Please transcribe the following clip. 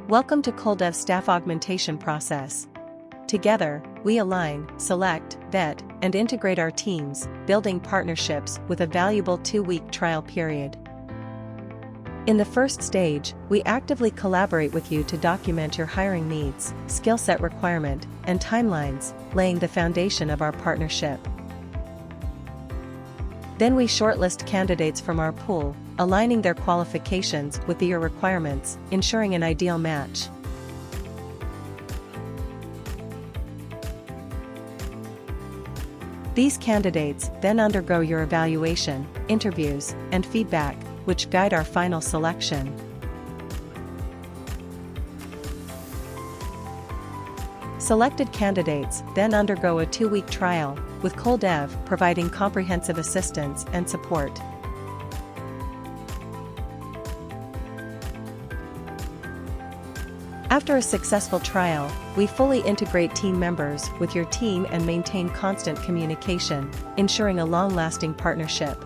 Welcome to CoalDev staff augmentation process. Together, we align, select, vet, and integrate our teams, building partnerships with a valuable 2-week trial period. In the first stage, we actively collaborate with you to document your hiring needs, skill set requirement, and timelines, laying the foundation of our partnership. Then we shortlist candidates from our pool, aligning their qualifications with your requirements, ensuring an ideal match. These candidates then undergo your evaluation, interviews, and feedback, which guide our final selection. Selected candidates then undergo a 2-week trial, with CoalDev providing comprehensive assistance and support. After a successful trial, we fully integrate team members with your team and maintain constant communication, ensuring a long-lasting partnership.